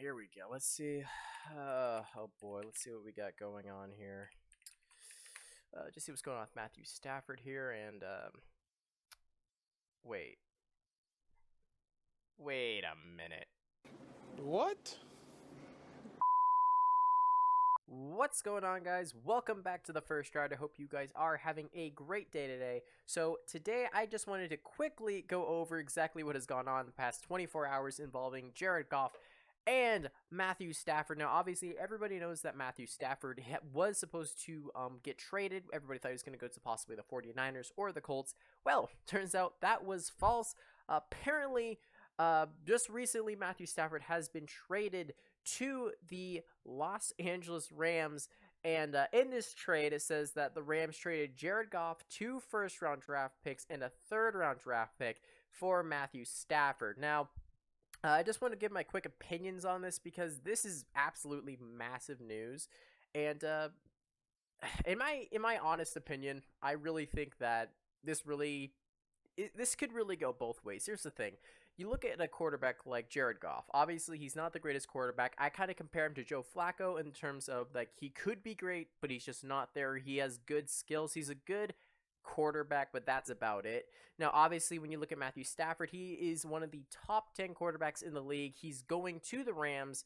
here we go. Let's see. Oh boy, let's see what we got going on here. Just see what's going on with Matthew Stafford here, and wait, wait a minute. What? What's going on, guys? Welcome back to the First Ride. I hope you guys are having a great day today. So today I just wanted to quickly go over exactly what has gone on the past 24 hours involving Jared Goff and Matthew Stafford. Now, obviously, everybody knows that Matthew Stafford was supposed to get traded. Everybody thought he was going to go to possibly the 49ers or the Colts. Well, turns out that was false. Apparently, just recently, Matthew Stafford has been traded to the Los Angeles Rams. And in this trade, it says that the Rams traded Jared Goff, 2 first-round draft picks, and a third-round draft pick for Matthew Stafford. Now, I just want to give my quick opinions on this because this is absolutely massive news. And in my honest opinion, I really think that this could really go both ways. Here's the thing. You look at a quarterback like Jared Goff. Obviously, he's not the greatest quarterback. I kind of compare him to Joe Flacco in terms of, like, he could be great, but he's just not there. He has good skills. He's a good quarterback, but that's about it. Now, obviously, when you look at Matthew Stafford, he is one of the top 10 quarterbacks in the league. He's going to the Rams,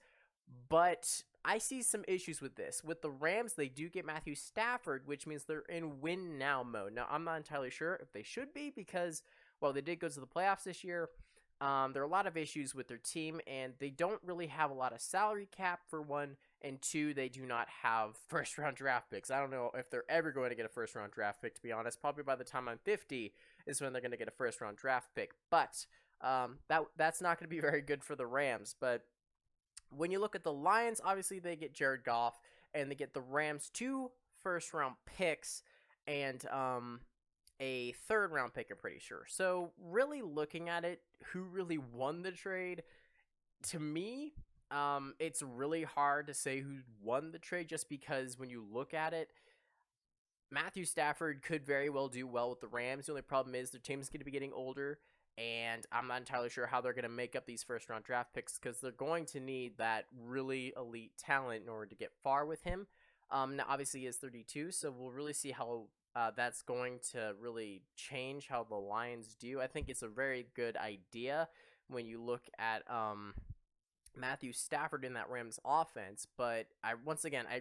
but I see some issues with this. With the Rams, they do get Matthew Stafford, which means they're in win-now mode. Now, I'm not entirely sure if they should be because, well, they did go to the playoffs this year. There are a lot of issues with their team, and they don't really have a lot of salary cap, for one, and two, they do not have first-round draft picks. I don't know if they're ever going to get a first-round draft pick, to be honest. Probably by the time I'm 50 is when they're going to get a first-round draft pick, but that's not going to be very good for the Rams. But when you look at the Lions, obviously they get Jared Goff, and they get the Rams 2 first-round picks, and a third-round pick, I'm pretty sure. So really looking at it, who really won the trade, to me, it's really hard to say who won the trade just because when you look at it, Matthew Stafford could very well do well with the Rams. The only problem is their team's going to be getting older, and I'm not entirely sure how they're going to make up these first-round draft picks because they're going to need that really elite talent in order to get far with him. Now, obviously, he is 32, so we'll really see how that's going to really change how the Lions do. I think it's a very good idea when you look at Matthew Stafford in that Rams offense, but I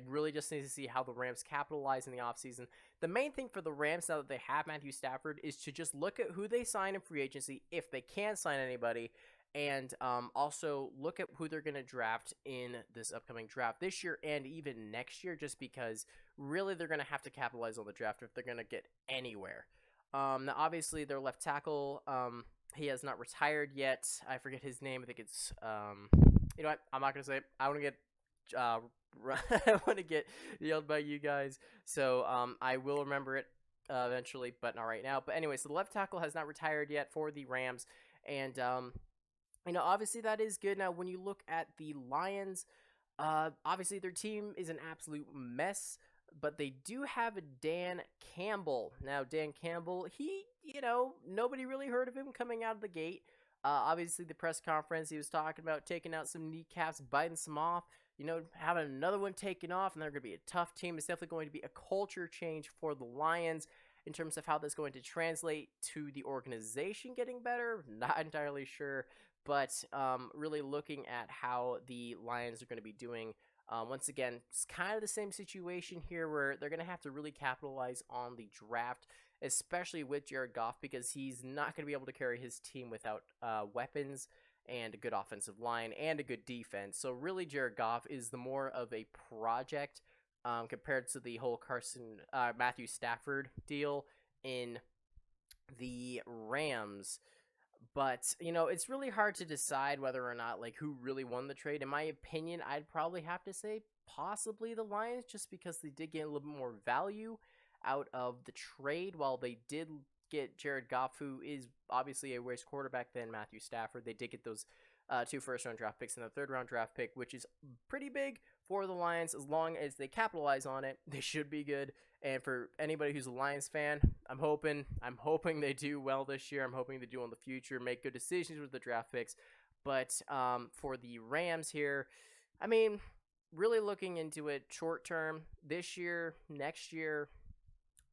really just need to see how the Rams capitalize in the offseason. The main thing for the Rams now that they have Matthew Stafford is to just look at who they sign in free agency, if they can sign anybody, and also look at who they're going to draft in this upcoming draft this year and even next year, just because really they're going to have to capitalize on the draft if they're going to get anywhere. Now, obviously, their left tackle, he has not retired yet. I forget his name. I think it's, you know what? I'm not going to say it. I want to get I want to get yelled by you guys, so I will remember it eventually, but not right now. But anyway, so the left tackle has not retired yet for the Rams, and obviously that is good. Now, when you look at the Lions, obviously their team is an absolute mess, but they do have a Dan Campbell. Now, Dan Campbell, nobody really heard of him coming out of the gate. Obviously, the press conference, he was talking about taking out some kneecaps, biting some off, having another one taken off, and they're going to be a tough team. It's definitely going to be a culture change for the Lions in terms of how that's going to translate to the organization getting better. Not entirely sure, but really looking at how the Lions are going to be doing. Once again, it's kind of the same situation here where they're going to have to really capitalize on the draft, especially with Jared Goff, because he's not going to be able to carry his team without weapons and a good offensive line and a good defense. So really, Jared Goff is the more of a project compared to the whole Matthew Stafford deal in the Rams. But, it's really hard to decide whether or not, who really won the trade. In my opinion, I'd probably have to say possibly the Lions, just because they did get a little bit more value out of the trade. While they did get Jared Goff, who is obviously a worse quarterback than Matthew Stafford, they did get those 2 first-round draft picks and a third-round draft pick, which is pretty big for the Lions. As long as they capitalize on it, they should be good. And for anybody who's a Lions fan, I'm hoping they do well this year. I'm hoping they do in the future, make good decisions with the draft picks. But for the Rams here, I mean, really looking into it short term, this year, next year,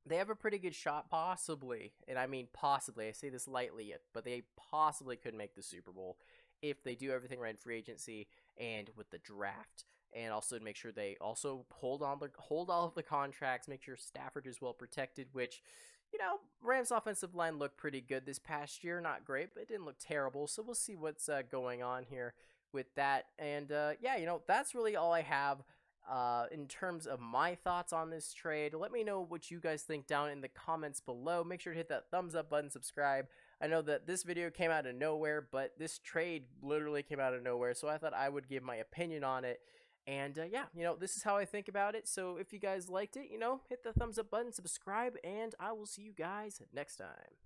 they have a pretty good shot, possibly. And I mean, possibly. I say this lightly, but they possibly could make the Super Bowl if they do everything right in free agency and with the draft. And also make sure they also hold all of the contracts, make sure Stafford is well protected, which Rams offensive line looked pretty good this past year. Not great, but it didn't look terrible. So we'll see what's going on here with that. And yeah, that's really all I have in terms of my thoughts on this trade. Let me know what you guys think down in the comments below. Make sure to hit that thumbs up button, subscribe. I know that this video came out of nowhere, but this trade literally came out of nowhere. So I thought I would give my opinion on it. And yeah, this is how I think about it. So if you guys liked it, hit the thumbs up button, subscribe, and I will see you guys next time.